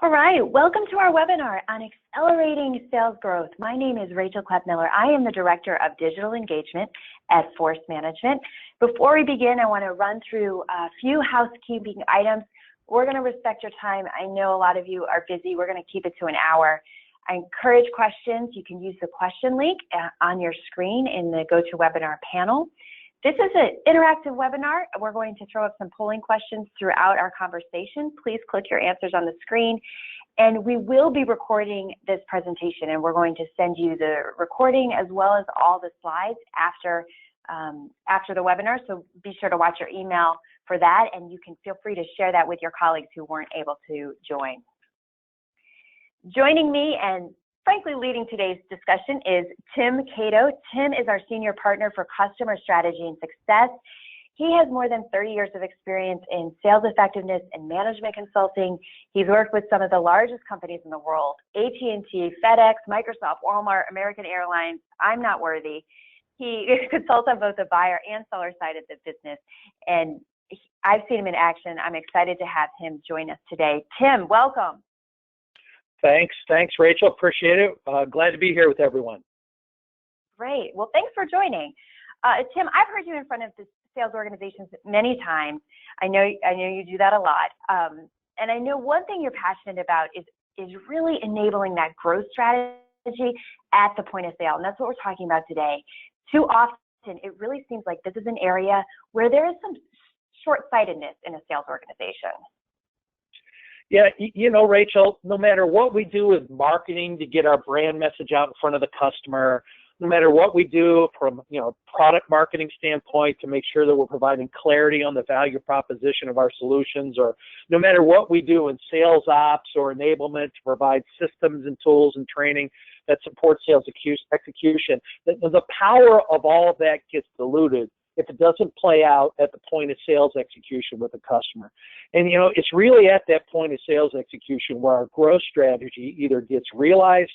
All right, welcome to our webinar on accelerating sales growth. My name is Rachel Klepp-Miller. I am the Director of Digital Engagement at Force Management. Before we begin, I want to run through a few housekeeping items. We're going to respect your time. I know a lot of you are busy. We're going to keep it to an hour. I encourage questions. You can use the question link on your screen in the GoToWebinar panel. This is an interactive webinar. We're going to throw up some polling questions throughout our conversation. Please click your answers on the screen. And we will be recording this presentation, and we're going to send you the recording as well as all the slides after the webinar. So be sure to watch your email for that, and you can feel free to share that with your colleagues who weren't able to join. Joining me and frankly leading today's discussion is Tim Kato. Tim is our Senior Partner for Customer Strategy and Success. He has more than 30 years of experience in sales effectiveness and management consulting. He's worked with some of the largest companies in the world: AT&T, FedEx, Microsoft, Walmart, American Airlines. I'm not worthy. He consults on both the buyer and seller side of the business, and I've seen him in action. I'm excited to have him join us today. Tim, welcome. Thanks, Rachel. Appreciate it. Glad to be here with everyone. Great. Well, thanks for joining. Tim, I've heard you in front of the sales organizations many times. I know you do that a lot. And I know one thing you're passionate about is really enabling that growth strategy at the point of sale. And that's what we're talking about today. Too often, it really seems like this is an area where there is some short-sightedness in a sales organization. Yeah, you know, Rachel, no matter what we do with marketing to get our brand message out in front of the customer, no matter what we do from, product marketing standpoint to make sure that we're providing clarity on the value proposition of our solutions, or no matter what we do in sales ops or enablement to provide systems and tools and training that support sales execution, the power of all of that gets diluted if it doesn't play out at the point of sales execution with the customer. And, it's really at that point of sales execution where our growth strategy either gets realized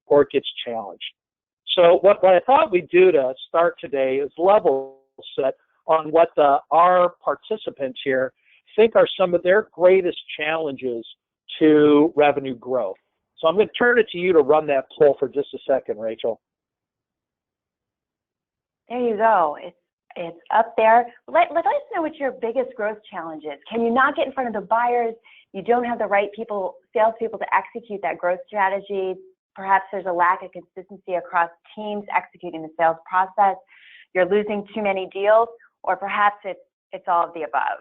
or it gets challenged. So what I thought we'd do to start today is level set on what our participants here think are some of their greatest challenges to revenue growth. So I'm going to turn it to you to run that poll for just a second, Rachel. There you go. It's up there. Let us know what your biggest growth challenge is. Can you not get in front of the buyers? You don't have the right salespeople to execute that growth strategy. Perhaps there's a lack of consistency across teams executing the sales process. You're losing too many deals, or perhaps it's all of the above.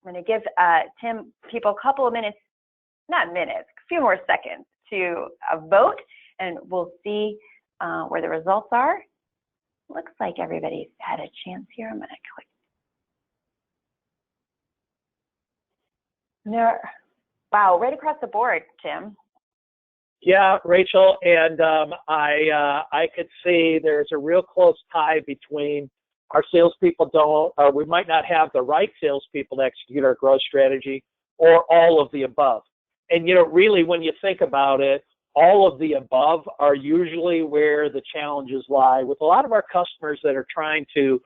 I'm going to give people a couple of minutes, not minutes, a few more seconds to vote, and we'll see where the results are. Looks like everybody's had a chance here. I'm going to click. Wow, right across the board, Tim. Yeah, Rachel, and I could see there's a real close tie between our salespeople we might not have the right salespeople to execute our growth strategy, or all of the above. And, really, when you think about it, all of the above are usually where the challenges lie with a lot of our customers that are trying to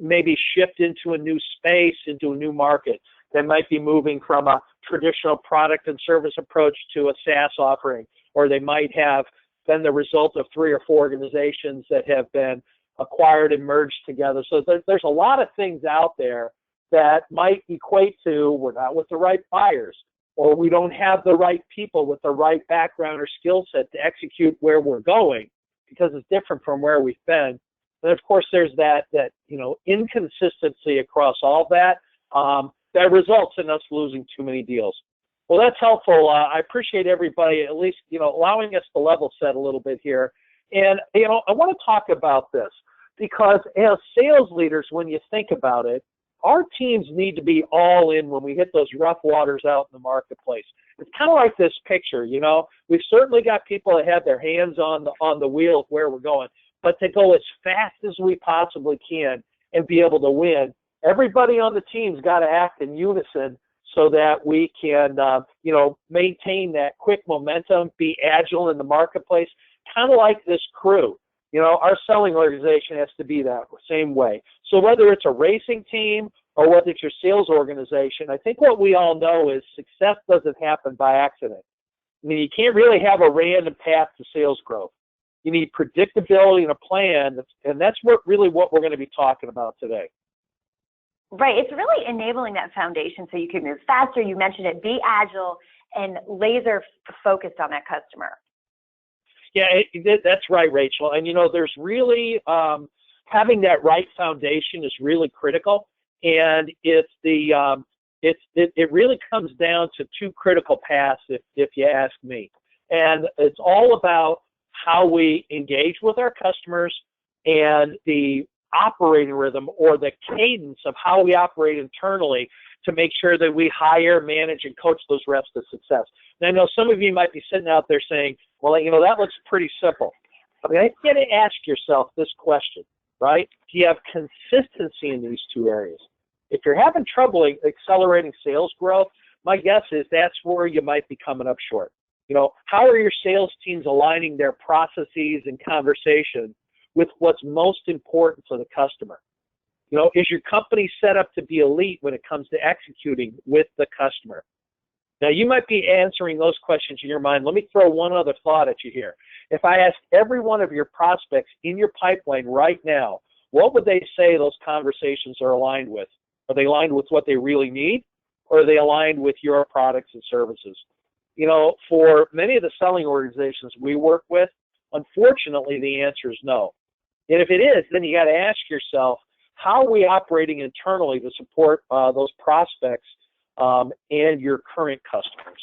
maybe shift into a new space, into a new market. They might be moving from a traditional product and service approach to a SaaS offering, or they might have been the result of 3 or 4 organizations that have been acquired and merged together. So there's a lot of things out there that might equate to we're not with the right buyers, or we don't have the right people with the right background or skill set to execute where we're going because it's different from where we've been. And of course, there's that inconsistency across all that that results in us losing too many deals. Well, that's helpful. I appreciate everybody at least allowing us to level set a little bit here. And I want to talk about this because as sales leaders, when you think about it, our teams need to be all in when we hit those rough waters out in the marketplace. It's kind of like this picture, We've certainly got people that have their hands on the wheel of where we're going, but to go as fast as we possibly can and be able to win, everybody on the team's got to act in unison so that we can, maintain that quick momentum, be agile in the marketplace, kind of like this crew. Our selling organization has to be that same way. So whether it's a racing team or whether it's your sales organization, I think what we all know is success doesn't happen by accident. I mean, you can't really have a random path to sales growth. You need predictability and a plan, and that's what we're going to be talking about today. Right. It's really enabling that foundation so you can move faster. You mentioned it, be agile and laser focused on that customer. Yeah, that's right, Rachel. And, there's really having that right foundation is really critical. And it really comes down to two critical paths, if you ask me. And it's all about how we engage with our customers and the operating rhythm or the cadence of how we operate internally to make sure that we hire, manage, and coach those reps to success. And I know some of you might be sitting out there saying, well, that looks pretty simple. I mean, you got to ask yourself this question, right? Do you have consistency in these two areas? If you're having trouble accelerating sales growth, my guess is that's where you might be coming up short. How are your sales teams aligning their processes and conversation with what's most important for the customer? Is your company set up to be elite when it comes to executing with the customer? Now, you might be answering those questions in your mind. Let me throw one other thought at you here. If I asked every one of your prospects in your pipeline right now, what would they say those conversations are aligned with? Are they aligned with what they really need, or are they aligned with your products and services? For many of the selling organizations we work with, unfortunately, the answer is no. And if it is, then you got to ask yourself, how are we operating internally to support those prospects and your current customers?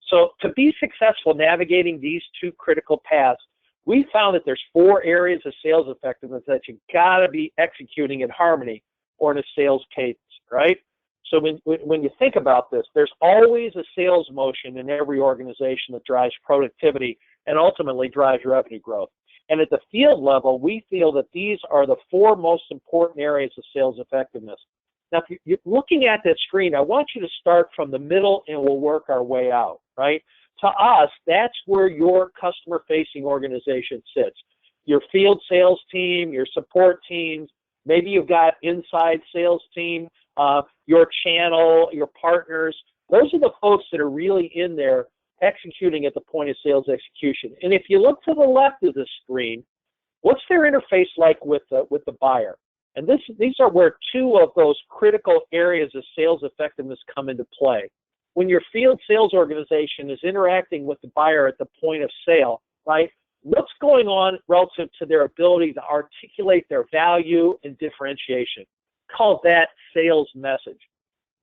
So to be successful navigating these two critical paths, we found that there's 4 areas of sales effectiveness that you got to be executing in harmony or in a sales cadence, right? So when you think about this, there's always a sales motion in every organization that drives productivity and ultimately drives revenue growth. And at the field level, we feel that these are the 4 most important areas of sales effectiveness. Now, if you're looking at that screen, I want you to start from the middle and we'll work our way out, right? To us, that's where your customer-facing organization sits. Your field sales team, your support teams, maybe you've got inside sales team, your channel, your partners. Those are the folks that are really in there executing at the point of sales execution. And if you look to the left of the screen, what's their interface like with the buyer? And these are where 2 of those critical areas of sales effectiveness come into play. When your field sales organization is interacting with the buyer at the point of sale, right, what's going on relative to their ability to articulate their value and differentiation? Call that sales message.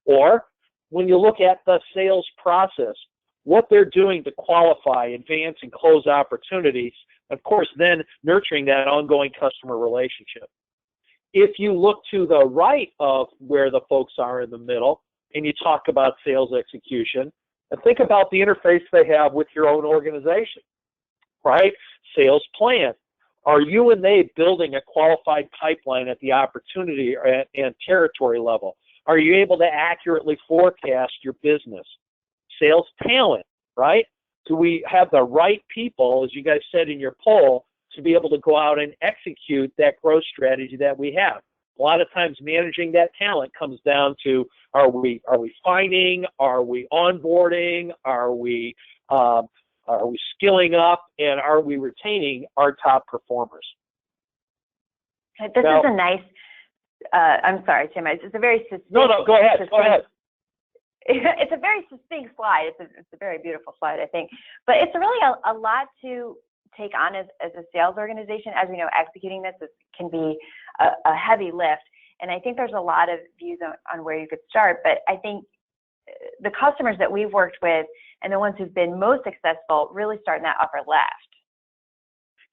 Or when you look at the sales process, what they're doing to qualify, advance, and close opportunities, of course, then nurturing that ongoing customer relationship. If you look to the right of where the folks are in the middle, and you talk about sales execution, and think about the interface they have with your own organization, right? Sales plan. Are you and they building a qualified pipeline at the opportunity and territory level? Are you able to accurately forecast your business? Sales talent, right? Do we have the right people, as you guys said in your poll, to be able to go out and execute that growth strategy that we have? A lot of times managing that talent comes down to, are we finding, are we onboarding, are we skilling up, and are we retaining our top performers? This is a nice, I'm sorry, Tim, it's a very succinct. No, go ahead. It's a very succinct slide. It's a very beautiful slide, I think. But it's really a lot to take on as a sales organization. As we know, executing this can be a heavy lift. And I think there's a lot of views on where you could start. But I think the customers that we've worked with and the ones who've been most successful really start in that upper left.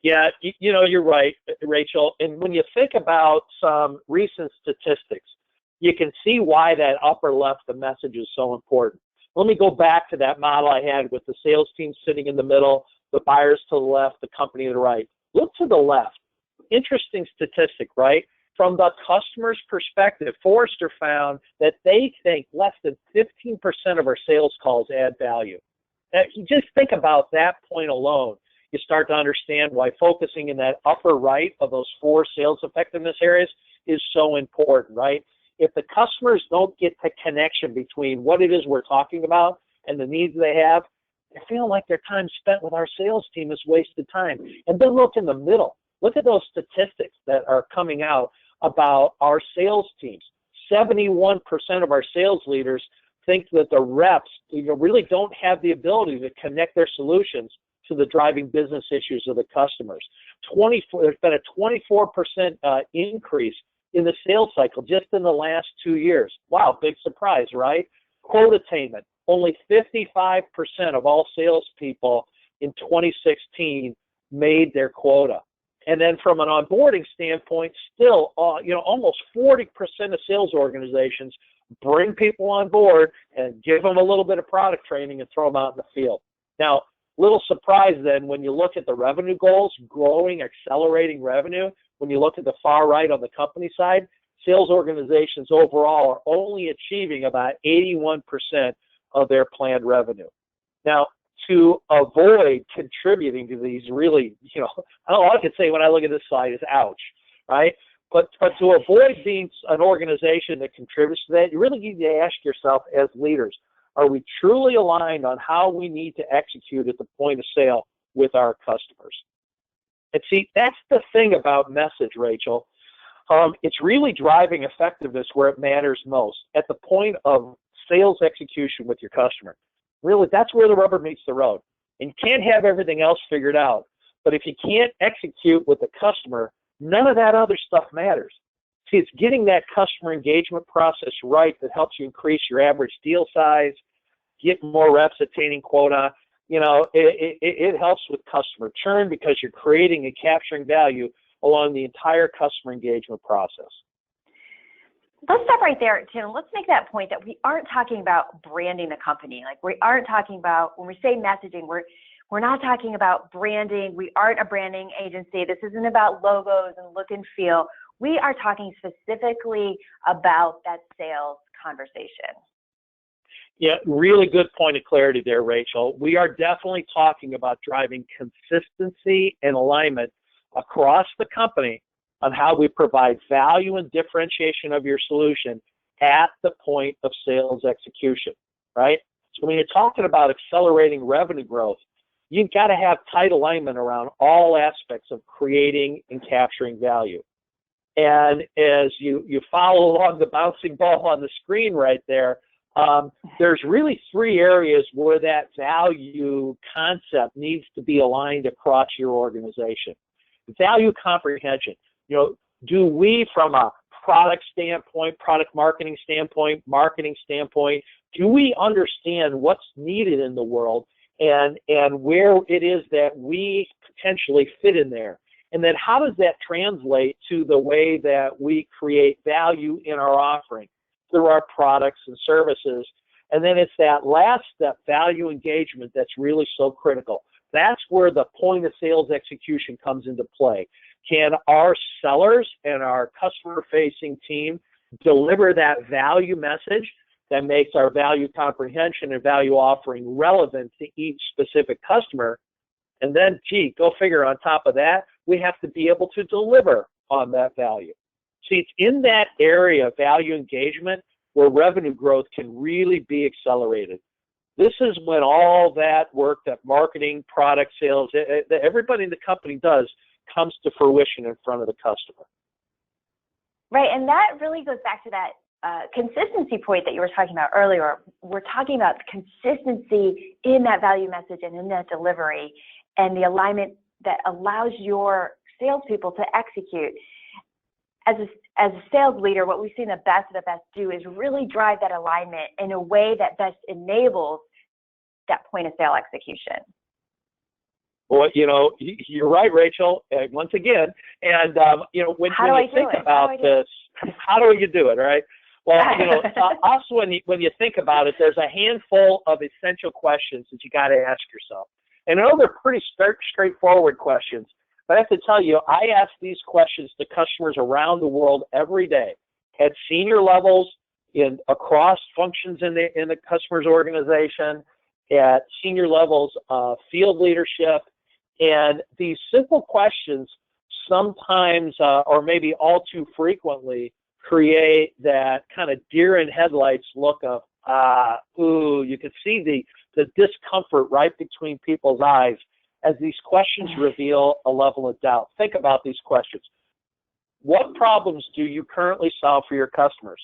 Yeah, you're right, Rachel. And when you think about some recent statistics, you can see why that upper left, the message is so important. Let me go back to that model I had with the sales team sitting in the middle, the buyers to the left, the company to the right. Look to the left. Interesting statistic, right? From the customer's perspective, Forrester found that they think less than 15% of our sales calls add value. Now, you just think about that point alone. You start to understand why focusing in that upper right of those 4 sales effectiveness areas is so important, right? if the customers don't get the connection between what it is we're talking about and the needs they have, they feel like their time spent with our sales team is wasted time. And then look in the middle. Look at those statistics that are coming out about our sales teams. 71% of our sales leaders think that the reps really don't have the ability to connect their solutions to the driving business issues of the customers. There's been a 24% increase in the sales cycle just in the last 2 years. Wow, big surprise, right? Quote attainment. Only 55% of all salespeople in 2016 made their quota. And then from an onboarding standpoint, still, almost 40% of sales organizations bring people on board and give them a little bit of product training and throw them out in the field. Now, little surprise then when you look at the revenue goals, growing, accelerating revenue, when you look at the far right on the company side, sales organizations overall are only achieving about 81% of their planned revenue. Now, to avoid contributing to these really, all I can say when I look at this slide is ouch, right? But to avoid being an organization that contributes to that, you really need to ask yourself as leaders, are we truly aligned on how we need to execute at the point of sale with our customers? And see, that's the thing about message, Rachel. It's really driving effectiveness where it matters most, at the point of sales execution with your customer. Really, that's where the rubber meets the road. And you can't have everything else figured out. But if you can't execute with the customer, none of that other stuff matters. See, it's getting that customer engagement process right that helps you increase your average deal size, get more reps attaining quota. It helps with customer churn because you're creating and capturing value along the entire customer engagement process. Let's stop right there, Tim. Let's make that point that we aren't talking about branding the company. Like, we aren't talking about, when we say messaging, we're not talking about branding. We aren't a branding agency. This isn't about logos and look and feel. We are talking specifically about that sales conversation. Yeah, really good point of clarity there, Rachel. We are definitely talking about driving consistency and alignment across the company on how we provide value and differentiation of your solution at the point of sales execution, right? So when you're talking about accelerating revenue growth, you've got to have tight alignment around all aspects of creating and capturing value. And as you follow along the bouncing ball on the screen right there, there's really 3 areas where that value concept needs to be aligned across your organization. Value comprehension. Do we, from a product standpoint, product marketing standpoint, do we understand what's needed in the world and where it is that we potentially fit in there? And then how does that translate to the way that we create value in our offering through our products and services? And then it's that last step, value engagement, that's really so critical. That's where the point of sales execution comes into play. Can our sellers and our customer-facing team deliver that value message that makes our value comprehension and value offering relevant to each specific customer? And then, go figure, on top of that, we have to be able to deliver on that value. See, it's in that area of value engagement where revenue growth can really be accelerated. This is when all that work that marketing, product sales, everybody in the company does comes to fruition in front of the customer. Right, and that really goes back to that consistency point that you were talking about earlier. We're talking about consistency in that value message and in that delivery and the alignment that allows your salespeople to execute. As a sales leader, what we've seen the best of the best do is really drive that alignment in a way that best enables that point of sale execution. Well, you're right, Rachel, once again. And, when you think about this, how do you do it, right? Well, also when you think about it, there's a handful of essential questions that you got to ask yourself. And I know they're pretty straightforward questions, but I have to tell you, I ask these questions to customers around the world every day at senior levels, across functions in the customer's organization, at senior levels of field leadership. And these simple questions sometimes, or maybe all too frequently, create that kind of deer in headlights look of, you can see the discomfort right between people's eyes as these questions reveal a level of doubt. Think about these questions. What problems do you currently solve for your customers?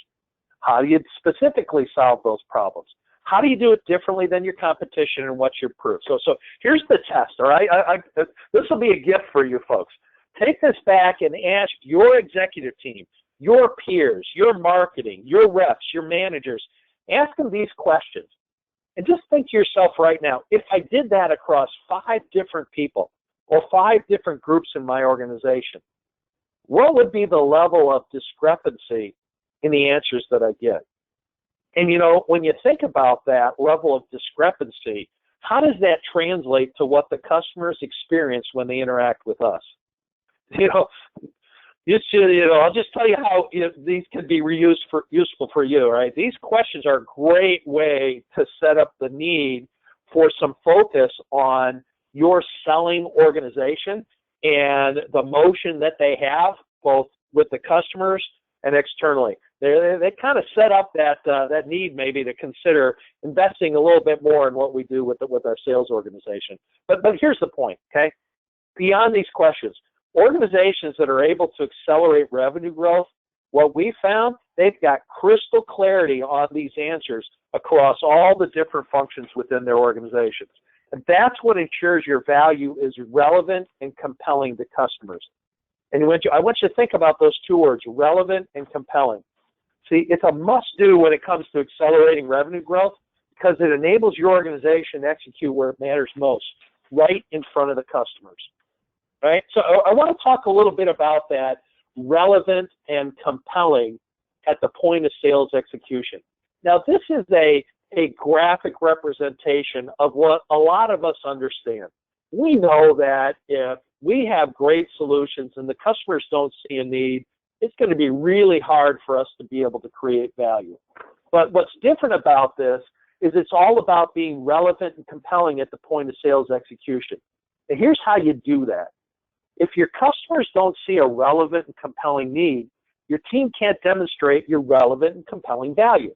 How do you specifically solve those problems? How do you do it differently than your competition, and what's your proof? So here's the test, all right? This will be a gift for you folks. Take this back and ask your executive team, your peers, your marketing, your reps, your managers. Ask them these questions. And just think to yourself right now, if I did that across 5 different people or 5 different groups in my organization, what would be the level of discrepancy in the answers that I get? And, when you think about that level of discrepancy, how does that translate to what the customers experience when they interact with us? I'll just tell you how these can be useful for you, right? These questions are a great way to set up the need for some focus on your selling organization and the motion that they have, both with the customers and externally. They kind of set up that need maybe to consider investing a little bit more in what we do with our sales organization. But here's the point, okay? Beyond these questions, organizations that are able to accelerate revenue growth, what we found, they've got crystal clarity on these answers across all the different functions within their organizations. And that's what ensures your value is relevant and compelling to customers. And I want you to think about those 2 words, relevant and compelling. See, it's a must-do when it comes to accelerating revenue growth because it enables your organization to execute where it matters most, right in front of the customers. Right? So I want to talk a little bit about that relevant and compelling at the point of sales execution. Now, this is a graphic representation of what a lot of us understand. We know that if we have great solutions and the customers don't see a need, it's going to be really hard for us to be able to create value. But what's different about this is it's all about being relevant and compelling at the point of sales execution. And here's how you do that. If your customers don't see a relevant and compelling need, your team can't demonstrate your relevant and compelling value.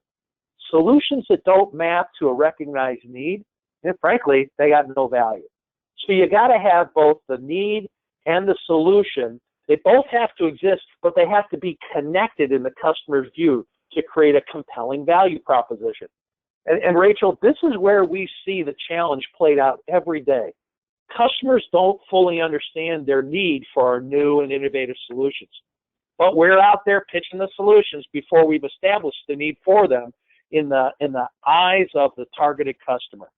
Solutions that don't map to a recognized need, and frankly, they got no value. So you got to have both the need and the solution. They both have to exist, but they have to be connected in the customer's view to create a compelling value proposition. And Rachel, this is where we see the challenge played out every day. Customers don't fully understand their need for our new and innovative solutions. But we're out there pitching the solutions before we've established the need for them in the eyes of the targeted customer.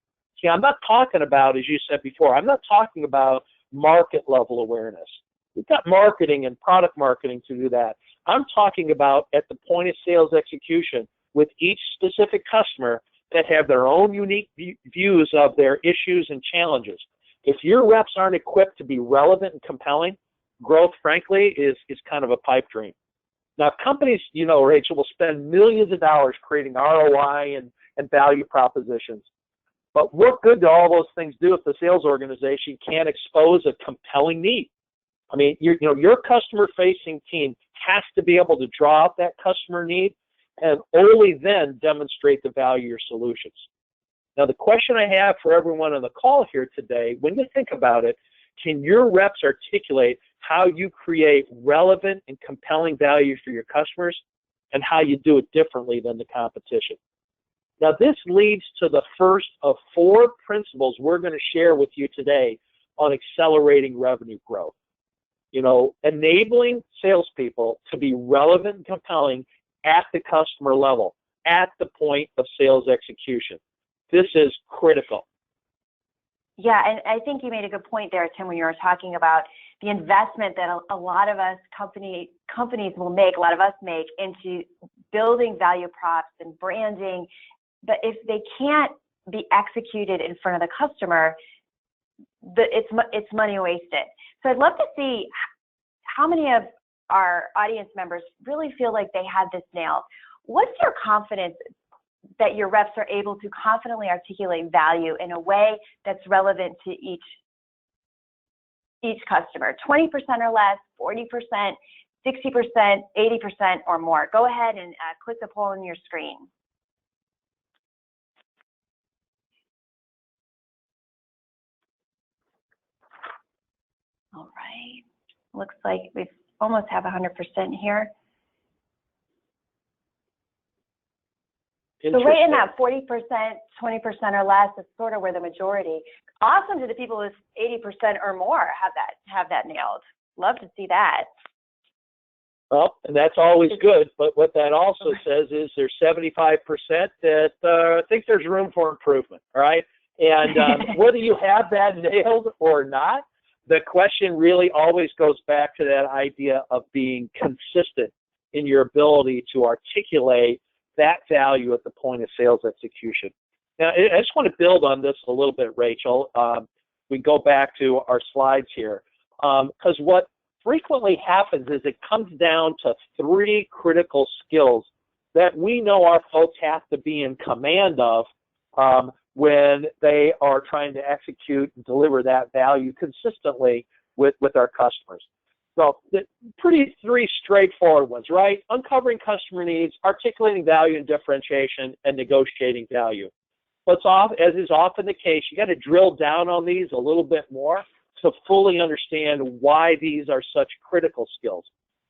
See, I'm not talking about, as you said before, I'm not talking about market level awareness. We've got marketing and product marketing to do that. I'm talking about at the point of sales execution with each specific customer that have their own unique views of their issues and challenges. If your reps aren't equipped to be relevant and compelling, growth, frankly, is kind of a pipe dream. Now, companies, Rachel, will spend millions of dollars creating ROI and value propositions. But what good do all those things do if the sales organization can't expose a compelling need? I mean, your customer-facing team has to be able to draw out that customer need and only then demonstrate the value of your solutions. Now, the question I have for everyone on the call here today, when you think about it, can your reps articulate how you create relevant and compelling value for your customers and how you do it differently than the competition? Now, this leads to the first of 4 principles we're going to share with you today on accelerating revenue growth. Enabling salespeople to be relevant and compelling at the customer level, at the point of sales execution. This is critical. Yeah, and I think you made a good point there, Tim, when you were talking about the investment that a lot of us companies will make, a lot of us make into building value props and branding. But if they can't be executed in front of the customer, it's money wasted. So I'd love to see how many of our audience members really feel like they had this nailed. What's your confidence that your reps are able to confidently articulate value in a way that's relevant to each customer? 20% or less, 40%? 60%, 80%, or more? Go ahead and click the poll on your screen. All right. Looks like we almost have 100% here. So right in that 40%, 20% or less is sort of where the majority. Awesome to the people with 80% or more have that nailed. Love to see that. Well, and that's always good, but what that also says is there's 75% that think there's room for improvement, all right? And whether you have that nailed or not, the question really always goes back to that idea of being consistent in your ability to articulate that value at the point of sales execution. Now, I just want to build on this a little bit, Rachel. We go back to our slides here, because what frequently happens is it comes down to 3 critical skills that we know our folks have to be in command of when they are trying to execute and deliver that value consistently with our customers. So pretty 3 straightforward ones, right? Uncovering customer needs, articulating value and differentiation, and negotiating value. But as is often the case, you got to drill down on these a little bit more to fully understand why these are such critical skills.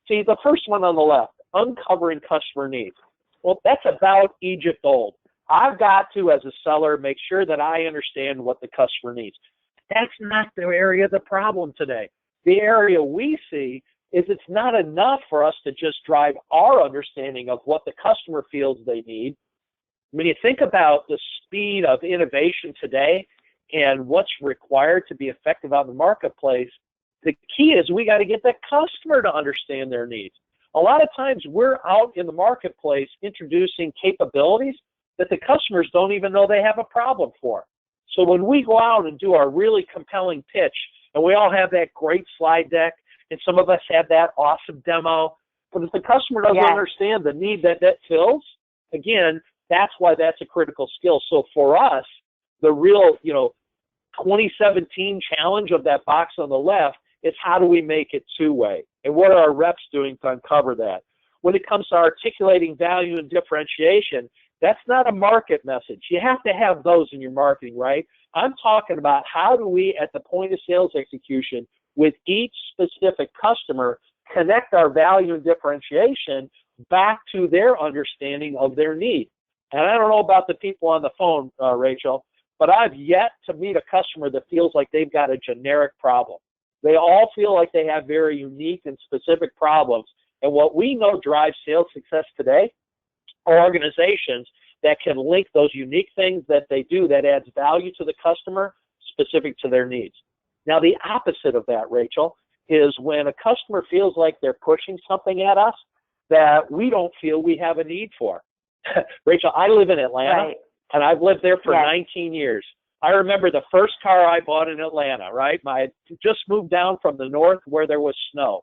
See, the first one on the left, uncovering customer needs. Well, that's about Egypt old. I've got to, as a seller, make sure that I understand what the customer needs. That's not the area of the problem today. The area we see is it's not enough for us to just drive our understanding of what the customer feels they need. When you think about the speed of innovation today and what's required to be effective out in the marketplace, the key is we got to get the customer to understand their needs. A lot of times we're out in the marketplace introducing capabilities that the customers don't even know they have a problem for. So when we go out and do our really compelling pitch, and we all have that great slide deck, and some of us have that awesome demo, but if the customer doesn't understand the need that fills, again, that's why that's a critical skill. So for us, the real, 2017 challenge of that box on the left is how do we make it 2-way? And what are our reps doing to uncover that? When it comes to articulating value and differentiation, that's not a market message. You have to have those in your marketing, right? I'm talking about how do we, at the point of sales execution, with each specific customer, connect our value and differentiation back to their understanding of their need. And I don't know about the people on the phone, Rachel, but I've yet to meet a customer that feels like they've got a generic problem. They all feel like they have very unique and specific problems. And what we know drives sales success today are organizations that can link those unique things that they do that adds value to the customer specific to their needs. Now, the opposite of that, Rachel, is when a customer feels like they're pushing something at us that we don't feel we have a need for. Rachel, I live in Atlanta, and I've lived there for 19 years. I remember the first car I bought in Atlanta, right? I just moved down from the north where there was snow.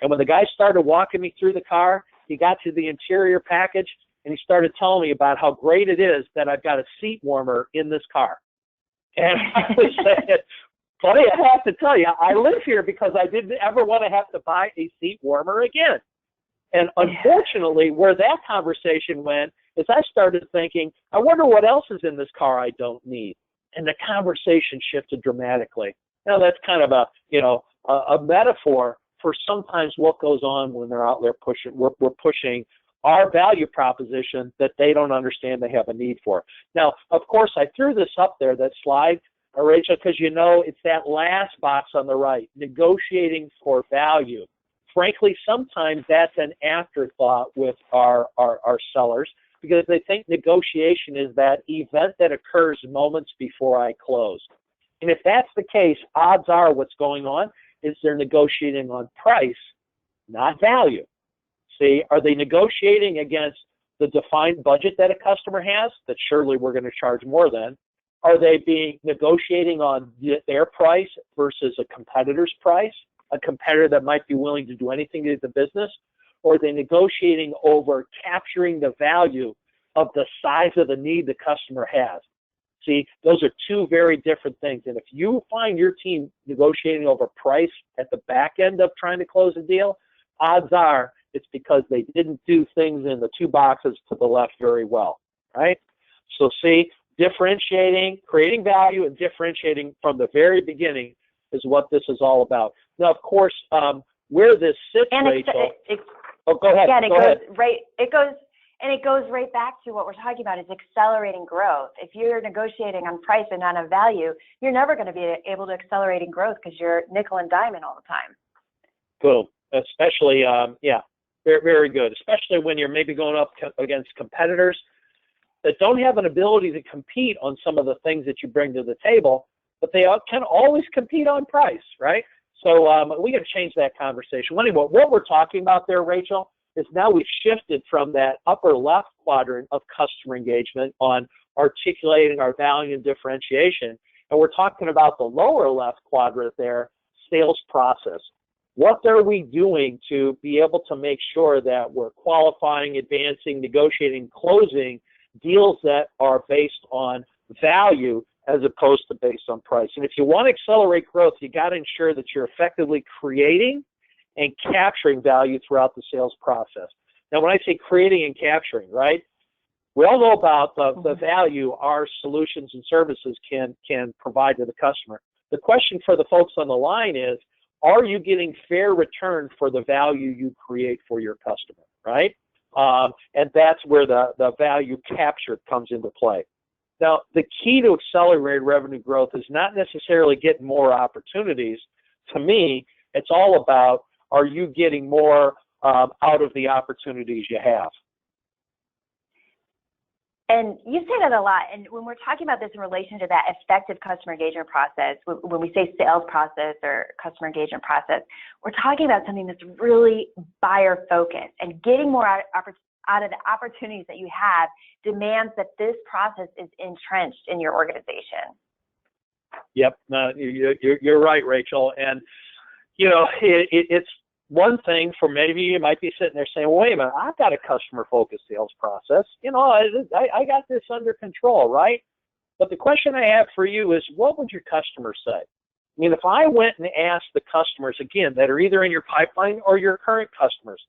And when the guy started walking me through the car, he got to the interior package, and he started telling me about how great it is that I've got a seat warmer in this car. And I was saying, buddy, I have to tell you, I live here because I didn't ever want to have to buy a seat warmer again. And unfortunately, where that conversation went is I started thinking, I wonder what else is in this car I don't need. And the conversation shifted dramatically. Now, that's kind of a metaphor for sometimes what goes on when they're out there pushing. We're pushing our value proposition that they don't understand they have a need for. Now, of course, I threw this up there, that slide, Rachel, because it's that last box on the right, negotiating for value. Frankly, sometimes that's an afterthought with our sellers because they think negotiation is that event that occurs moments before I close. And if that's the case, odds are what's going on is they're negotiating on price, not value. See, are they negotiating against the defined budget that a customer has that surely we're going to charge more than? Are they negotiating on their price versus a competitor's price, a competitor that might be willing to do anything to the business? Or are they negotiating over capturing the value of the size of the need the customer has? See, those are 2 very different things. And if you find your team negotiating over price at the back end of trying to close a deal, odds are it's because they didn't do things in the two boxes to the left very well, right? So see, differentiating, creating value and differentiating from the very beginning is what this is all about. Now, of course, where this sits, and Rachel. Go ahead. Yeah, and it goes right back to what we're talking about, is accelerating growth. If you're negotiating on price and not on value, you're never going to be able to accelerate in growth because you're nickel and diamond all the time. Boom. Especially, very, very good. Especially when you're maybe going up against competitors that don't have an ability to compete on some of the things that you bring to the table, but they can always compete on price, right? So we got to change that conversation. Well, anyway, what we're talking about there, Rachel, is now we've shifted from that upper left quadrant of customer engagement on articulating our value and differentiation, and we're talking about the lower left quadrant there, sales process. What are we doing to be able to make sure that we're qualifying, advancing, negotiating, closing deals that are based on value as opposed to based on price? And if you want to accelerate growth, you got to ensure that you're effectively creating and capturing value throughout the sales process. Now, when I say creating and capturing, right, we all know about the value our solutions and services can provide to the customer. The question for the folks on the line is, are you getting fair return for the value you create for your customer, right? And that's where the value capture comes into play. Now, the key to accelerated revenue growth is not necessarily getting more opportunities. To me, it's all about, are you getting more out of the opportunities you have? And you say that a lot. And when we're talking about this in relation to that effective customer engagement process, when we say sales process or customer engagement process, we're talking about something that's really buyer focused, and getting more out of the opportunities that you have demands that this process is entrenched in your organization. Yep, you're right, Rachel. And, you know, it's one thing for many of you, you might be sitting there saying, well, wait a minute, I've got a customer-focused sales process. You know, I got this under control, right? But the question I have for you is, what would your customers say? I mean, if I went and asked the customers, again, that are either in your pipeline or your current customers,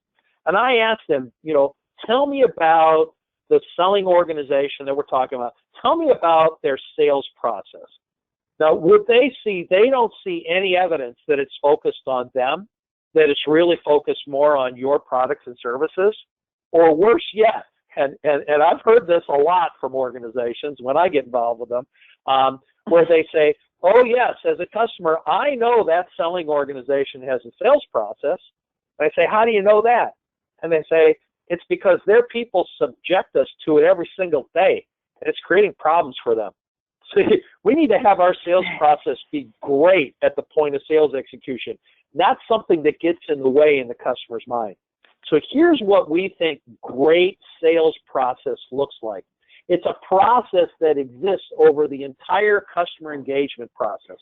and I asked them, you know, tell me about the selling organization that we're talking about. Tell me about their sales process. Now, would they see, they don't see any evidence that it's focused on them, that it's really focused more on your products and services, or worse yet, and I've heard this a lot from organizations when I get involved with them, where they say, oh yes, as a customer, I know that selling organization has a sales process. And I say, how do you know that? And they say, it's because their people subject us to it every single day, and it's creating problems for them. See, we need to have our sales process be great at the point of sales execution, not something that gets in the way in the customer's mind. So here's what we think great sales process looks like. It's a process that exists over the entire customer engagement process.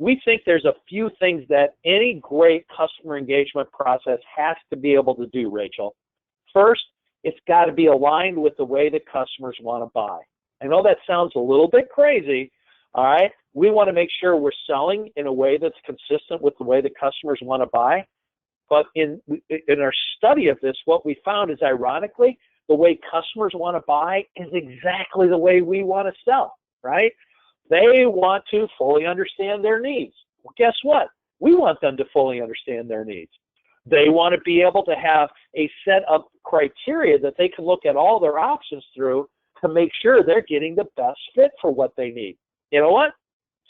We think there's a few things that any great customer engagement process has to be able to do, Rachel. First, it's got to be aligned with the way that customers want to buy. I know that sounds a little bit crazy, all right? We want to make sure we're selling in a way that's consistent with the way that customers want to buy. But in our study of this, what we found is, ironically, the way customers want to buy is exactly the way we want to sell, right? They want to fully understand their needs. Well, guess what? We want them to fully understand their needs. They want to be able to have a set of criteria that they can look at all their options through to make sure they're getting the best fit for what they need. You know what?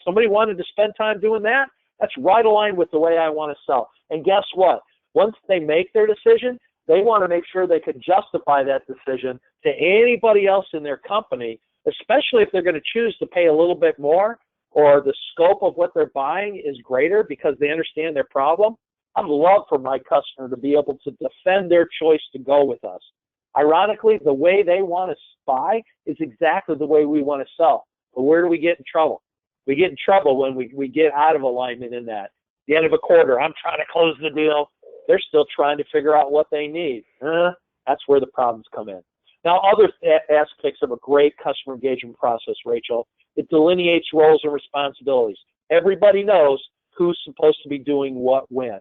Somebody wanted to spend time doing that? That's right aligned with the way I want to sell. And guess what? Once they make their decision, they want to make sure they can justify that decision to anybody else in their company, especially if they're going to choose to pay a little bit more, or the scope of what they're buying is greater because they understand their problem. I'd love for my customer to be able to defend their choice to go with us. Ironically, the way they want to buy is exactly the way we want to sell. But where do we get in trouble? We get in trouble when we get out of alignment in that. At the end of a quarter, I'm trying to close the deal. They're still trying to figure out what they need. That's where the problems come in. Now, other aspects of a great customer engagement process, Rachel, it delineates roles and responsibilities. Everybody knows who's supposed to be doing what when.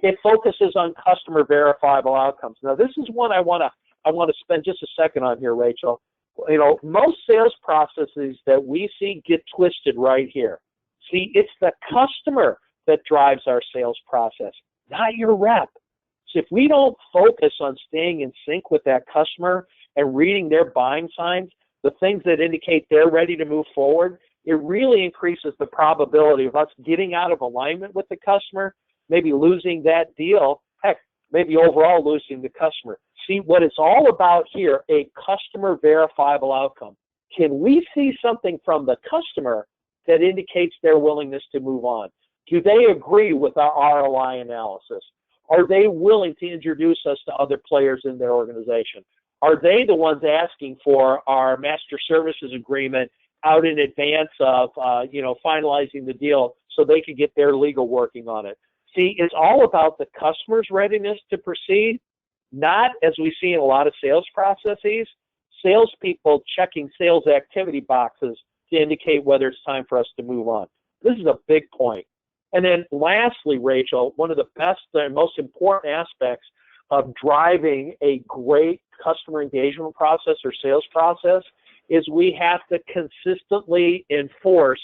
It focuses on customer verifiable outcomes. Now, this is one I want to spend just a second on here, Rachel. You know, most sales processes that we see get twisted right here. See, it's the customer that drives our sales process, not your rep. So if we don't focus on staying in sync with that customer and reading their buying signs, the things that indicate they're ready to move forward, it really increases the probability of us getting out of alignment with the customer, maybe losing that deal, heck, maybe overall losing the customer. See, what it's all about here, a customer verifiable outcome. Can we see something from the customer that indicates their willingness to move on? Do they agree with our ROI analysis? Are they willing to introduce us to other players in their organization? Are they the ones asking for our master services agreement out in advance of, finalizing the deal so they can get their legal working on it? See, it's all about the customer's readiness to proceed, not, as we see in a lot of sales processes, salespeople checking sales activity boxes to indicate whether it's time for us to move on. This is a big point. And then lastly, Rachel, one of the best and most important aspects of driving a great customer engagement process or sales process is we have to consistently enforce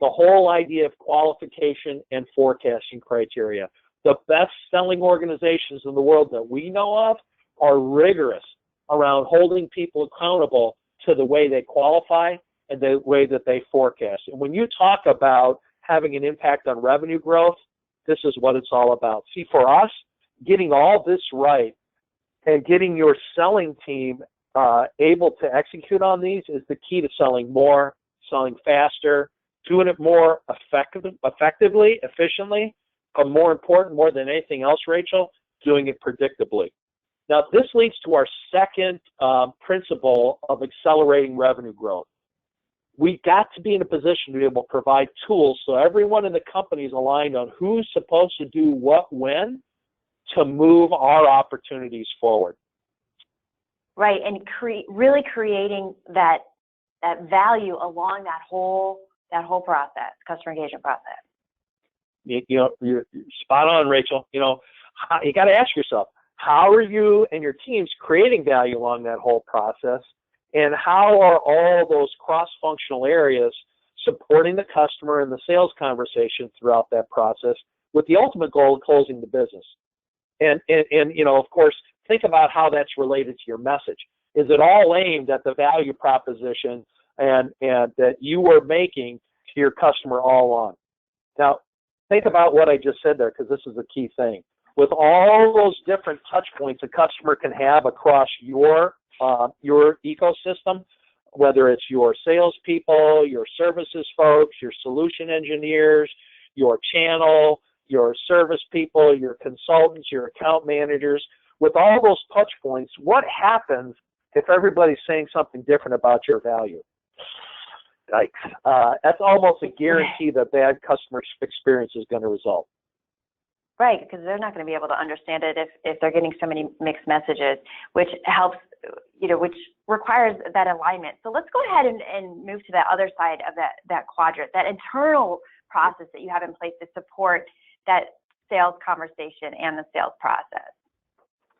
the whole idea of qualification and forecasting criteria. The best-selling organizations in the world that we know of are rigorous around holding people accountable to the way they qualify and the way that they forecast. And when you talk about having an impact on revenue growth, this is what it's all about. See, for us, getting all this right and getting your selling team able to execute on these is the key to selling more, selling faster, doing it more effectively, efficiently, but more important, more than anything else, Rachel, doing it predictably. Now, this leads to our second principle of accelerating revenue growth. We got to be in a position to be able to provide tools so everyone in the company is aligned on who's supposed to do what when to move our opportunities forward. Right, and really creating that value along that whole process, customer engagement process. You're spot on, Rachel. You got to ask yourself, how are you and your teams creating value along that whole process? And how are all those cross-functional areas supporting the customer and the sales conversation throughout that process with the ultimate goal of closing the business? And of course, think about how that's related to your message. Is it all aimed at the value proposition and that you are making to your customer all along? Now, think about what I just said there, because this is a key thing. With all those different touch points a customer can have across your ecosystem, whether it's your salespeople, your services folks, your solution engineers, your channel, your service people, your consultants, your account managers, with all those touch points, what happens if everybody's saying something different about your value? Yikes. That's almost a guarantee that bad customer experience is going to result. Right, because they're not going to be able to understand it if they're getting so many mixed messages, which helps, which requires that alignment. So let's go ahead and move to the other side of that quadrant, that internal process that you have in place to support that sales conversation and the sales process.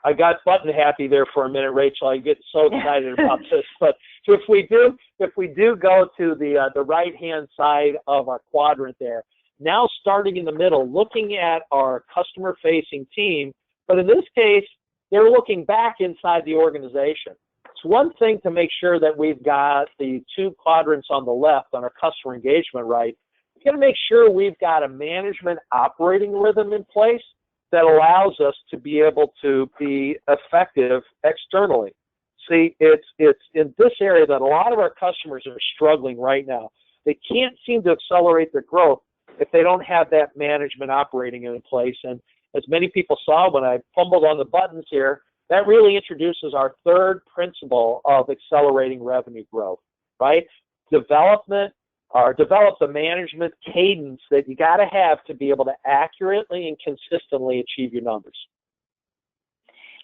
I got button happy there for a minute, Rachel. I get so excited about this. But if we do go to the right-hand side of our quadrant there, now starting in the middle, looking at our customer-facing team, but in this case, they're looking back inside the organization. It's one thing to make sure that we've got the two quadrants on the left on our customer engagement right. We've got to make sure we've got a management operating rhythm in place that allows us to be able to be effective externally. See, it's in this area that a lot of our customers are struggling right now. They can't seem to accelerate their growth if they don't have that management operating in place. And as many people saw when I fumbled on the buttons here, that really introduces our third principle of accelerating revenue growth, right? Develop the management cadence that you got to have to be able to accurately and consistently achieve your numbers.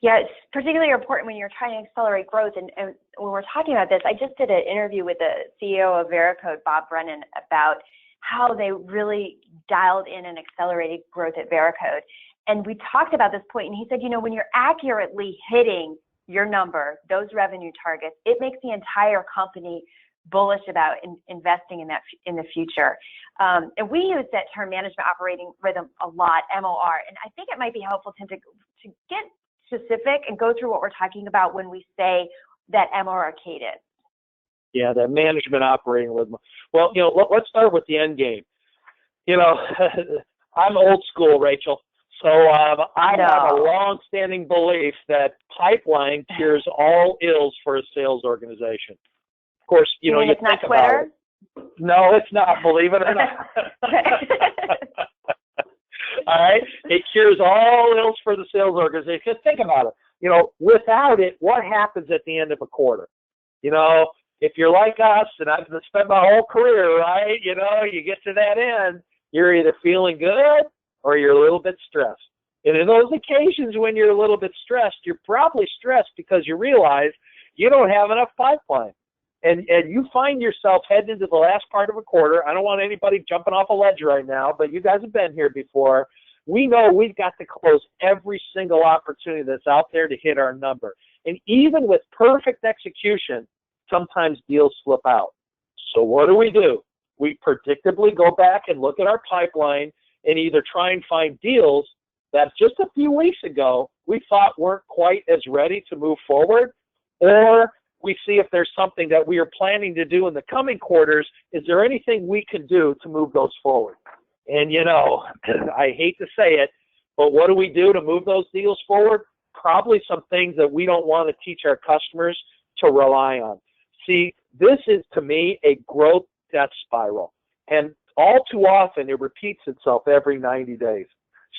Yeah, it's particularly important when you're trying to accelerate growth. And when we're talking about this, I just did an interview with the CEO of Veracode, Bob Brennan, about how they really dialed in and accelerated growth at Veracode. And we talked about this point, and he said, when you're accurately hitting your number, those revenue targets, it makes the entire company bullish about investing in the future. And we use that term, management operating rhythm, a lot, MOR. And I think it might be helpful, Tim, to get specific and go through what we're talking about when we say that MOR cadence. Yeah, that management operating rhythm. Well, let's start with the end game. I'm old school, Rachel. So I have a long-standing belief that pipeline cures all ills for a sales organization. Of course, you it's think not Twitter? about it. No, it's not, believe it or not. All right? It cures all ills for the sales organization. Because think about it. Without it, what happens at the end of a quarter? If you're like us, and I've spent my whole career, right, you get to that end, you're either feeling good or you're a little bit stressed. And in those occasions when you're a little bit stressed, you're probably stressed because you realize you don't have enough pipeline. And you find yourself heading into the last part of a quarter. I don't want anybody jumping off a ledge right now, but you guys have been here before. We know we've got to close every single opportunity that's out there to hit our number. And even with perfect execution, sometimes deals slip out. So what do? We predictably go back and look at our pipeline and either try and find deals that just a few weeks ago we thought weren't quite as ready to move forward, or we see if there's something that we are planning to do in the coming quarters. Is there anything we can do to move those forward? And I hate to say it, but what do we do to move those deals forward? Probably some things that we don't want to teach our customers to rely on. See, this is, to me, a growth death spiral. And all too often, it repeats itself every 90 days.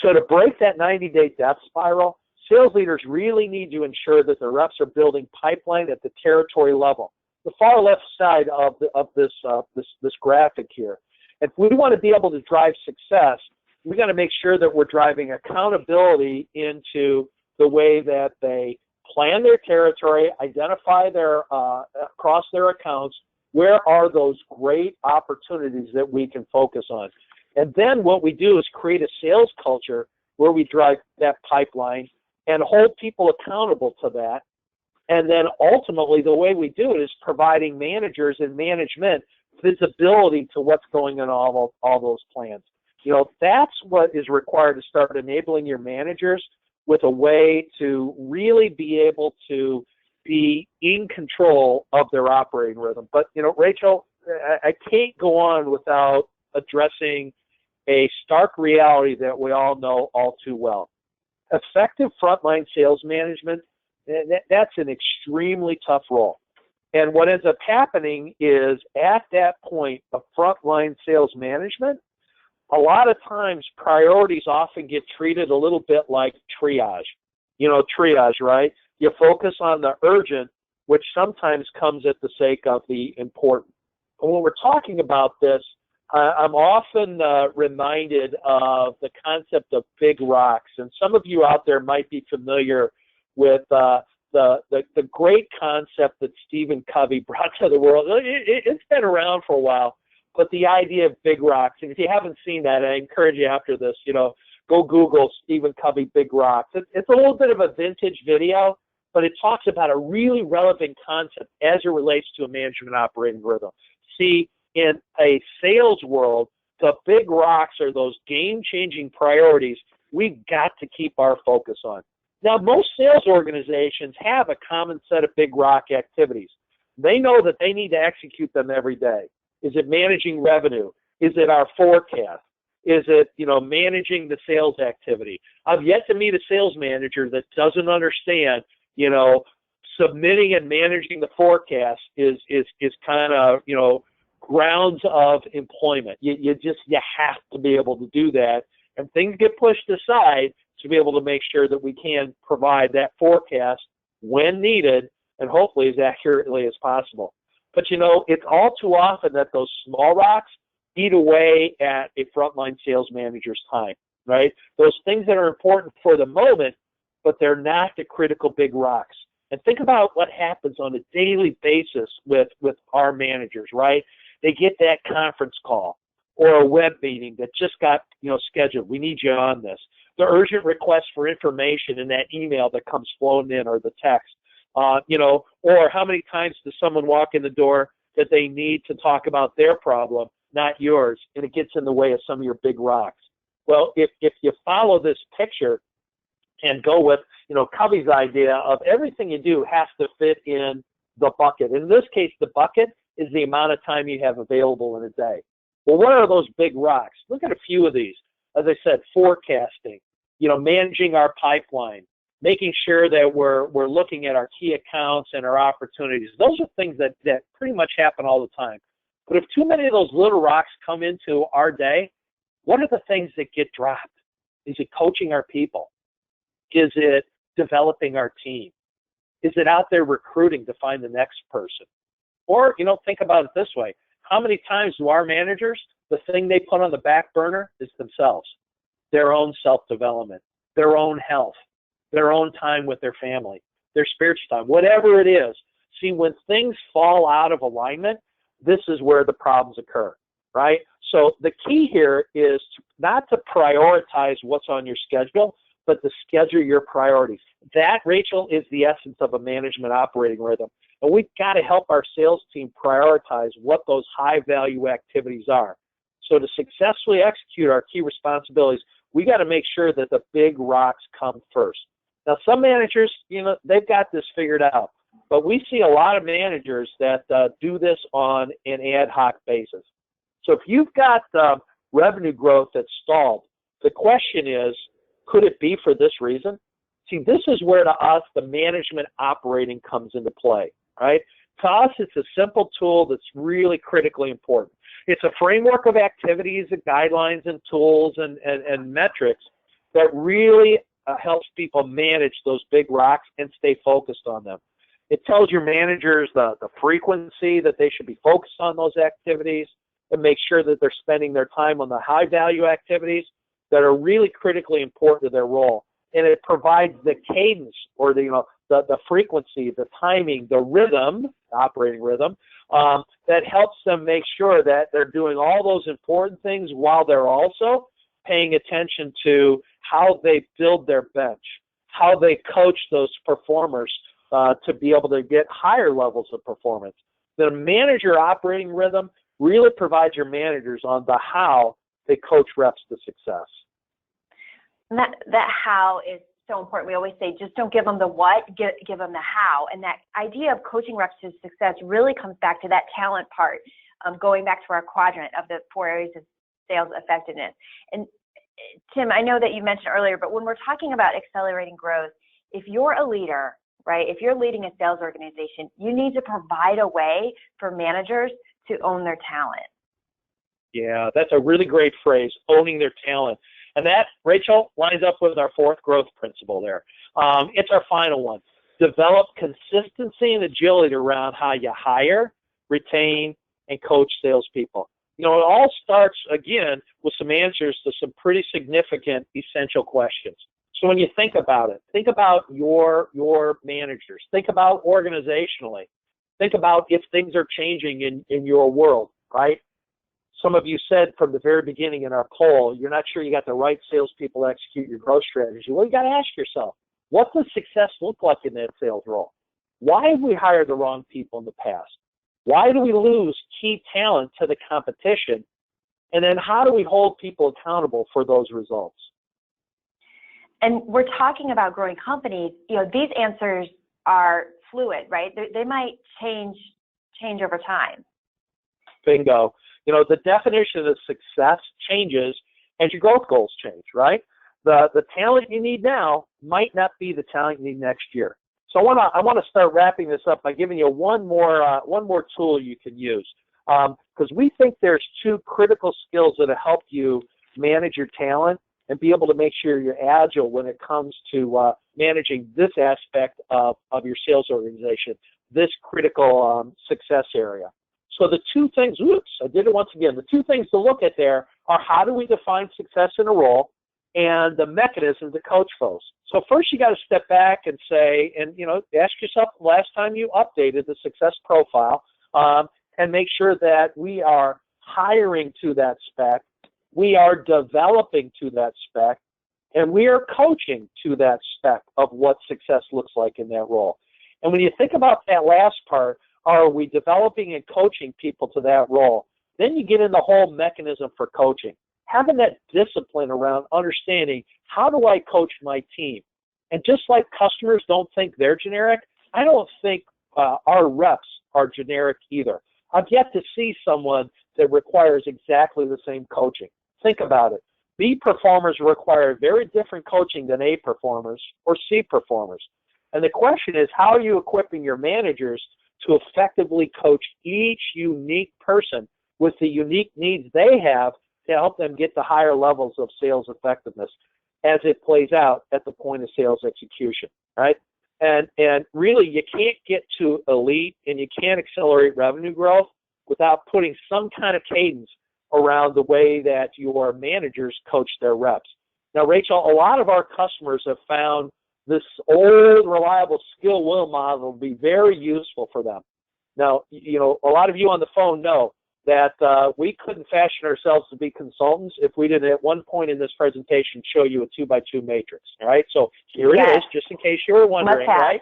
So to break that 90-day death spiral, sales leaders really need to ensure that the reps are building pipeline at the territory level. The far left side of this graphic here. If we want to be able to drive success, we got to make sure that we're driving accountability into the way that they plan their territory, identify their across their accounts, where are those great opportunities that we can focus on. And then what we do is create a sales culture where we drive that pipeline and hold people accountable to that. And then ultimately the way we do it is providing managers and management visibility to what's going on all those plans. That's what is required to start enabling your managers with a way to really be able to be in control of their operating rhythm. But, Rachel, I can't go on without addressing a stark reality that we all know all too well. Effective frontline sales management, that's an extremely tough role. And what ends up happening is at that point of frontline sales management, a lot of times priorities often get treated a little bit like triage. Triage, right? You focus on the urgent, which sometimes comes at the sake of the important. And when we're talking about this, I'm often reminded of the concept of big rocks. And some of you out there might be familiar with the great concept that Stephen Covey brought to the world. It's been around for a while, but the idea of big rocks. And if you haven't seen that, I encourage you after this, go Google Stephen Covey Big Rocks. It's a little bit of a vintage video, but it talks about a really relevant concept as it relates to a management operating rhythm. See, in a sales world, the big rocks are those game-changing priorities we've got to keep our focus on. Now, most sales organizations have a common set of big rock activities. They know that they need to execute them every day. Is it managing revenue? Is it our forecast? Is it, managing the sales activity? I've yet to meet a sales manager that doesn't understand, submitting and managing the forecast is kind of, grounds of employment. You have to be able to do that, and things get pushed aside to be able to make sure that we can provide that forecast when needed and hopefully as accurately as possible. But it's all too often that those small rocks eat away at a frontline sales manager's time, right? Those things that are important for the moment, but they're not the critical big rocks. And think about what happens on a daily basis with our managers, right? They get that conference call or a web meeting that just got, scheduled. We need you on this. the urgent request for information in that email that comes flowing in or the text. Or how many times does someone walk in the door that they need to talk about their problem, not yours, and it gets in the way of some of your big rocks? Well, if you follow this picture and go with, Covey's idea of everything you do has to fit in the bucket. In this case, the bucket is the amount of time you have available in a day. Well, what are those big rocks? Look at a few of these. As I said, forecasting, managing our pipeline, making sure that we're looking at our key accounts and our opportunities. Those are things that pretty much happen all the time. But if too many of those little rocks come into our day, what are the things that get dropped? Is it coaching our people? Is it developing our team? Is it out there recruiting to find the next person? Or, think about it this way. How many times do our managers, the thing they put on the back burner is themselves, their own self-development, their own health, their own time with their family, their spiritual time, whatever it is. See, when things fall out of alignment, this is where the problems occur, right? So the key here is not to prioritize what's on your schedule, but to schedule your priorities. That, Rachel, is the essence of a management operating rhythm. And we've got to help our sales team prioritize what those high-value activities are. So to successfully execute our key responsibilities, we got to make sure that the big rocks come first. Now, some managers, they've got this figured out. But we see a lot of managers that do this on an ad hoc basis. So if you've got revenue growth that's stalled, the question is, could it be for this reason? See, this is where to us the management operating comes into play, right? To us, it's a simple tool that's really critically important. It's a framework of activities and guidelines and tools and metrics that really helps people manage those big rocks and stay focused on them. It tells your managers the frequency that they should be focused on those activities and make sure that they're spending their time on the high-value activities that are really critically important to their role. And it provides the cadence or the frequency, the timing, the rhythm, the operating rhythm, that helps them make sure that they're doing all those important things while they're also paying attention to how they build their bench, how they coach those performers to be able to get higher levels of performance. The manager operating rhythm really provides your managers on the how they coach reps to success. And that how is so important. We always say, just don't give them the what, give them the how. And that idea of coaching reps to success really comes back to that talent part, going back to our quadrant of the 4 areas of sales effectiveness. And Tim, I know that you mentioned earlier, but when we're talking about accelerating growth, if you're a leader, right, if you're leading a sales organization, you need to provide a way for managers to own their talent. Yeah, that's a really great phrase, owning their talent. And that, Rachel, lines up with our fourth growth principle there. It's our final one. Develop consistency and agility around how you hire, retain, and coach salespeople. It all starts, again, with some answers to some pretty significant essential questions. So when you think about it, think about your managers. Think about organizationally. Think about if things are changing in your world, right? Some of you said from the very beginning in our poll, you're not sure you got the right salespeople to execute your growth strategy. Well, you got to ask yourself, what does success look like in that sales role? Why have we hired the wrong people in the past? Why do we lose key talent to the competition? And then how do we hold people accountable for those results? And we're talking about growing companies. These answers are fluid, right? They might change over time. Bingo. The definition of success changes as your growth goals change, right? The talent you need now might not be the talent you need next year. So I want to start wrapping this up by giving you one more tool you can use, because we think there's two critical skills that help you manage your talent and be able to make sure you're agile when it comes to managing this aspect of your sales organization, this critical success area. So the two things, I did it once again, the two things to look at there are how do we define success in a role and the mechanism to coach folks. So first you got to step back and say, and ask yourself the last time you updated the success profile, and make sure that we are hiring to that spec, we are developing to that spec, And we are coaching to that spec of what success looks like in that role. And when you think about that last part, are we developing and coaching people to that role? Then you get in the whole mechanism for coaching. Having that discipline around understanding, how do I coach my team? And just like customers don't think they're generic, I don't think our reps are generic either. I've yet to see someone that requires exactly the same coaching. Think about it. B performers require very different coaching than A performers or C performers. And the question is, how are you equipping your managers to effectively coach each unique person with the unique needs they have to help them get to higher levels of sales effectiveness as it plays out at the point of sales execution, right? And really, you can't get to elite and you can't accelerate revenue growth without putting some kind of cadence around the way that your managers coach their reps. Now, Rachel, a lot of our customers have found this old, reliable skill-will model to be very useful for them. Now, you know, a lot of you on the phone know that we couldn't fashion ourselves to be consultants if we didn't at one point in this presentation show you a 2x2 matrix, all right? So here it is, just in case you were wondering, right?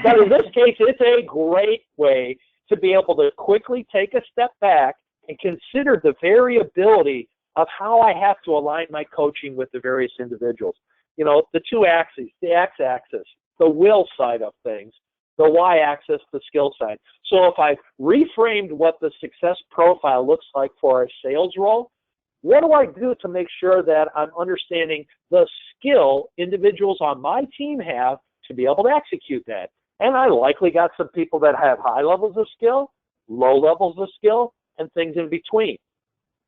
But in this case, it's a great way to be able to quickly take a step back and consider the variability of how I have to align my coaching with the various individuals. You know, the two axes, the x-axis, the will side of things, the y-axis, the skill side. So if I reframed what the success profile looks like for a sales role, what do I do to make sure that I'm understanding the skill individuals on my team have to be able to execute that? And I likely got some people that have high levels of skill, low levels of skill, and things in between.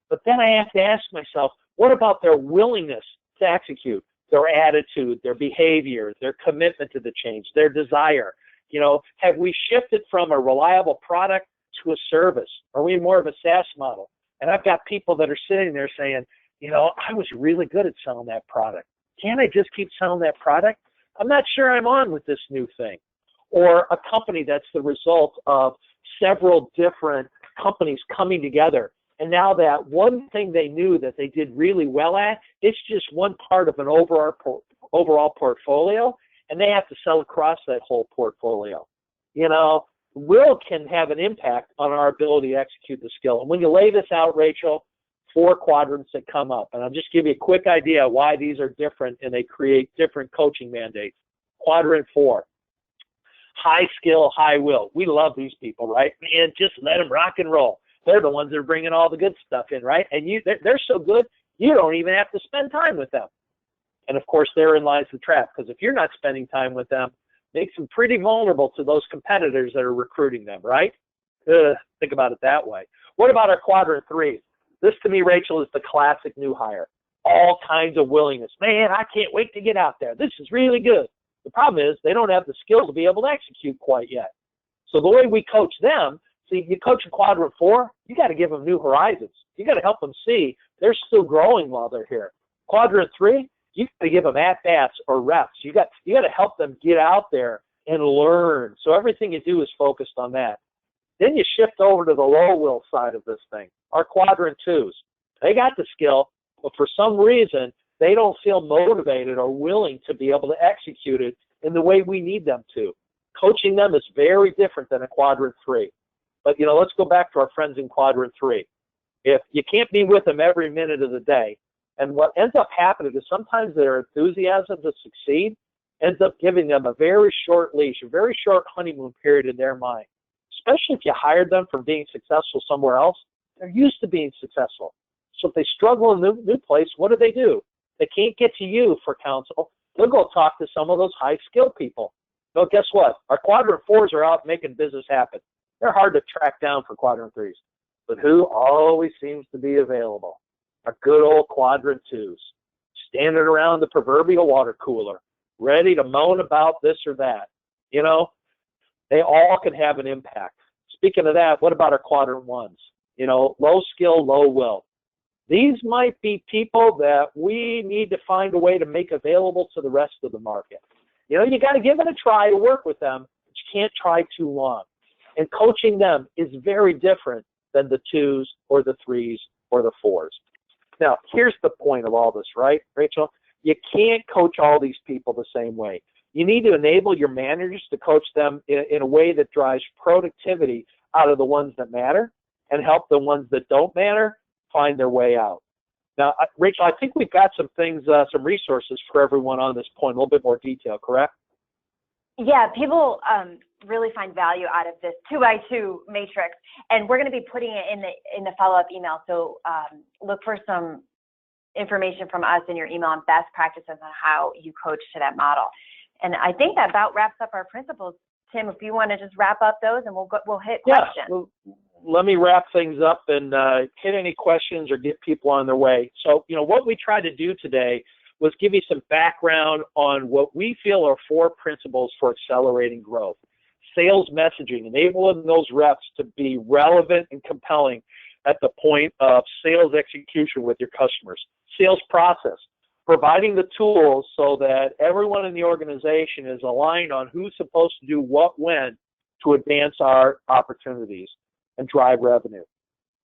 But then I have to ask myself, what about their willingness to execute, their attitude, their behavior, their commitment to the change, their desire? You know, have we shifted from a reliable product to a service? Are we more of a SaaS model? And I've got people that are sitting there saying, you know, I was really good at selling that product. Can't I just keep selling that product? I'm not sure I'm on with this new thing. Or a company that's the result of several different companies coming together. And now that one thing they knew that they did really well at, it's just one part of an overall portfolio, and they have to sell across that whole portfolio. You know, will can have an impact on our ability to execute the skill. And when you lay this out, Rachel, 4 quadrants that come up, and I'll just give you a quick idea why these are different and they create different coaching mandates. Quadrant 4. High skill, high will. We love these people, right? And just let them rock and roll. They're the ones that are bringing all the good stuff in, right? And they're so good, you don't even have to spend time with them. And of course, therein lies the trap, because if you're not spending time with them, it makes them pretty vulnerable to those competitors that are recruiting them, right? Think about it that way. What about our quadrant 3? This, to me, Rachel, is the classic new hire. All kinds of willingness. Man, I can't wait to get out there. This is really good. The problem is they don't have the skill to be able to execute quite yet. So the way we coach them, see, you coach in quadrant 4, you got to give them new horizons. You got to help them see they're still growing while they're here. Quadrant 3, you got to give them at-bats or reps. You got to help them get out there and learn. So everything you do is focused on that. Then you shift over to the low will side of this thing, our quadrant 2s. They got the skill, but for some reason, they don't feel motivated or willing to be able to execute it in the way we need them to. Coaching them is very different than a quadrant 3. But, you know, let's go back to our friends in quadrant 3. If you can't be with them every minute of the day, and what ends up happening is sometimes their enthusiasm to succeed ends up giving them a very short leash, a very short honeymoon period in their mind. Especially if you hired them from being successful somewhere else, they're used to being successful. So if they struggle in a new place, what do? They can't get to you for counsel. They'll go talk to some of those high-skilled people. Well, guess what? Our quadrant 4s are out making business happen. They're hard to track down for quadrant 3s. But who always seems to be available? Our good old quadrant 2s, standing around the proverbial water cooler, ready to moan about this or that. You know, they all can have an impact. Speaking of that, what about our quadrant 1s? You know, low skill, low will. These might be people that we need to find a way to make available to the rest of the market. You know, you got to give it a try to work with them, but you can't try too long. And coaching them is very different than the 2s or the 3s or the 4s. Now, here's the point of all this, right, Rachel? You can't coach all these people the same way. You need to enable your managers to coach them in a way that drives productivity out of the ones that matter and help the ones that don't matter find their way out. Now, Rachel, I think we've got some things, some resources for everyone on this point, a little bit more detail, correct? Yeah, people really find value out of this 2x2 matrix, and we're going to be putting it in the follow-up email. So look for some information from us in your email on best practices on how you coach to that model. And I think that about wraps up our principles. Tim, if you want to just wrap up those, and we'll hit questions. Well, let me wrap things up and hit any questions or get people on their way. So, what we tried to do today was give you some background on what we feel are 4 principles for accelerating growth. Sales messaging, enabling those reps to be relevant and compelling at the point of sales execution with your customers. Sales process, providing the tools so that everyone in the organization is aligned on who's supposed to do what when to advance our opportunities and drive revenue.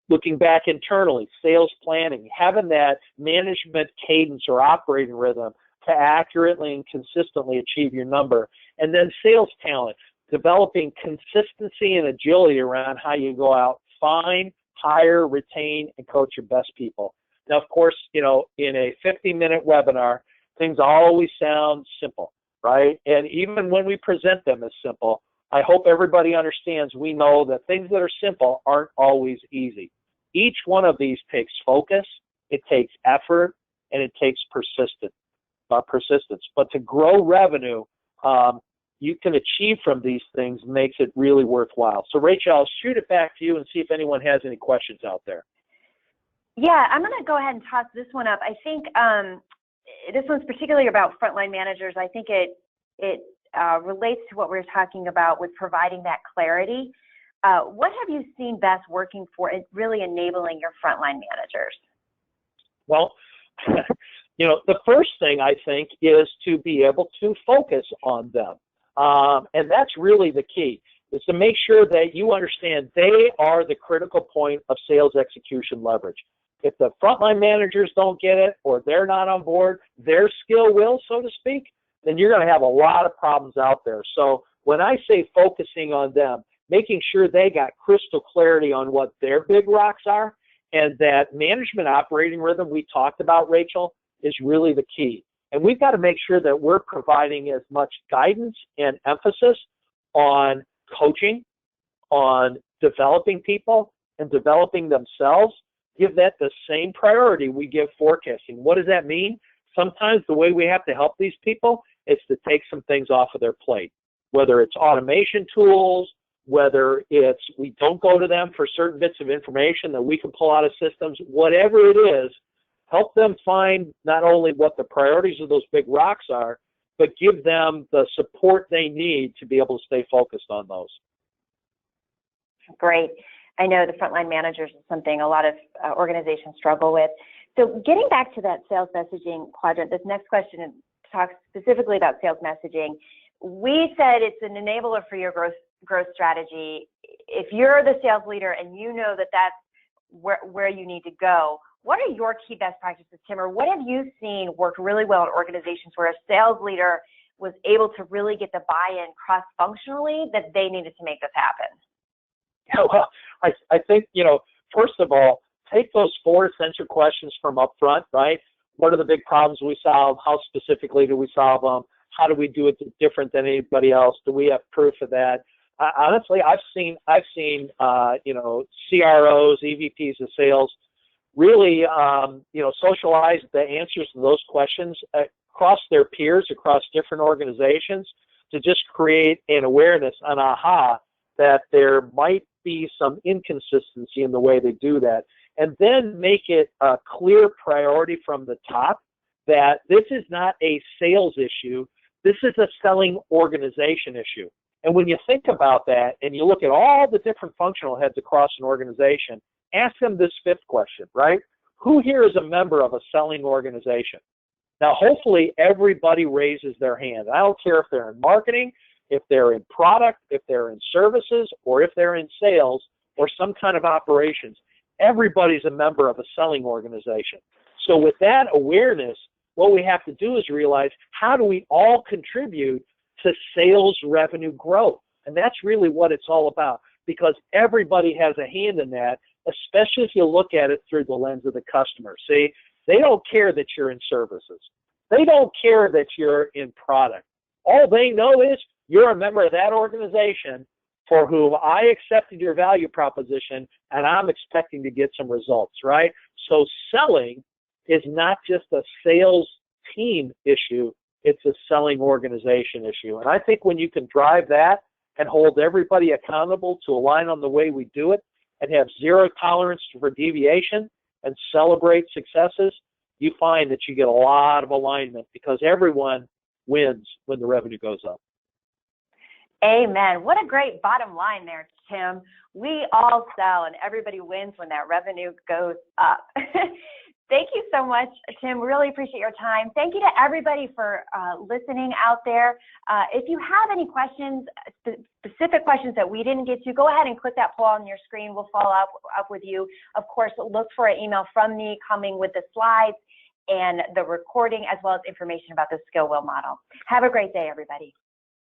Looking back internally, sales planning, having that management cadence or operating rhythm to accurately and consistently achieve your number. And then sales talent, developing consistency and agility around how you go out, find, hire, retain, and coach your best people. Now, of course, in a 50-minute webinar, things always sound simple, right? And even when we present them as simple, I hope everybody understands we know that things that are simple aren't always easy. Each one of these takes focus, it takes effort, and it takes persistence. But to grow revenue, you can achieve from these things makes it really worthwhile. So, Rachel, I'll shoot it back to you and see if anyone has any questions out there. Yeah, I'm going to go ahead and toss this one up. I think this one's particularly about frontline managers. I think it relates to what we were talking about with providing that clarity. What have you seen best working for really enabling your frontline managers? Well, the first thing I think is to be able to focus on them. And that's really the key, is to make sure that you understand they are the critical point of sales execution leverage. If the frontline managers don't get it or they're not on board, their skill will, so to speak, then you're going to have a lot of problems out there. So when I say focusing on them, making sure they got crystal clarity on what their big rocks are, and that management operating rhythm we talked about, Rachel, is really the key. And we've got to make sure that we're providing as much guidance and emphasis on coaching, on developing people and developing themselves. Give that the same priority we give forecasting. What does that mean? Sometimes the way we have to help these people is to take some things off of their plate, whether it's automation tools, whether it's we don't go to them for certain bits of information that we can pull out of systems, whatever it is, help them find not only what the priorities of those big rocks are, but give them the support they need to be able to stay focused on those. Great. I know the frontline managers is something a lot of organizations struggle with. So getting back to that sales messaging quadrant, this next question talks specifically about sales messaging. We said it's an enabler for your growth strategy. If you're the sales leader and you know that that's where you need to go, what are your key best practices, Tim, or what have you seen work really well in organizations where a sales leader was able to really get the buy-in cross-functionally that they needed to make this happen? Yeah, well, I think, first of all, take those 4 essential questions from up front, right? What are the big problems we solve? How specifically do we solve them? How do we do it different than anybody else? Do we have proof of that? Honestly, I've seen CROs, EVPs of sales really, socialize the answers to those questions across their peers, across different organizations, to just create an awareness, an aha, that there might be some inconsistency in the way they do that. And then make it a clear priority from the top that this is not a sales issue, this is a selling organization issue. And when you think about that and you look at all the different functional heads across an organization, ask them this 5th question, right? Who here is a member of a selling organization? Now, hopefully everybody raises their hand. I don't care if they're in marketing, if they're in product, if they're in services, or if they're in sales or some kind of operations. Everybody's a member of a selling organization. So with that awareness, what we have to do is realize, how do we all contribute to sales revenue growth? And that's really what it's all about, because everybody has a hand in that, especially if you look at it through the lens of the customer. See, they don't care that you're in services. They don't care that you're in product. All they know is you're a member of that organization for whom I accepted your value proposition, and I'm expecting to get some results, right? So selling is not just a sales team issue, it's a selling organization issue. And I think when you can drive that and hold everybody accountable to align on the way we do it and have zero tolerance for deviation and celebrate successes, you find that you get a lot of alignment, because everyone wins when the revenue goes up. Amen. What a great bottom line there, Tim. We all sell and everybody wins when that revenue goes up. Thank you so much, Tim. Really appreciate your time. Thank you to everybody for listening out there. If you have any questions, specific questions that we didn't get to, go ahead and click that poll on your screen. We'll follow up with you. Of course, look for an email from me coming with the slides and the recording, as well as information about the skill wheel model. Have a great day, everybody.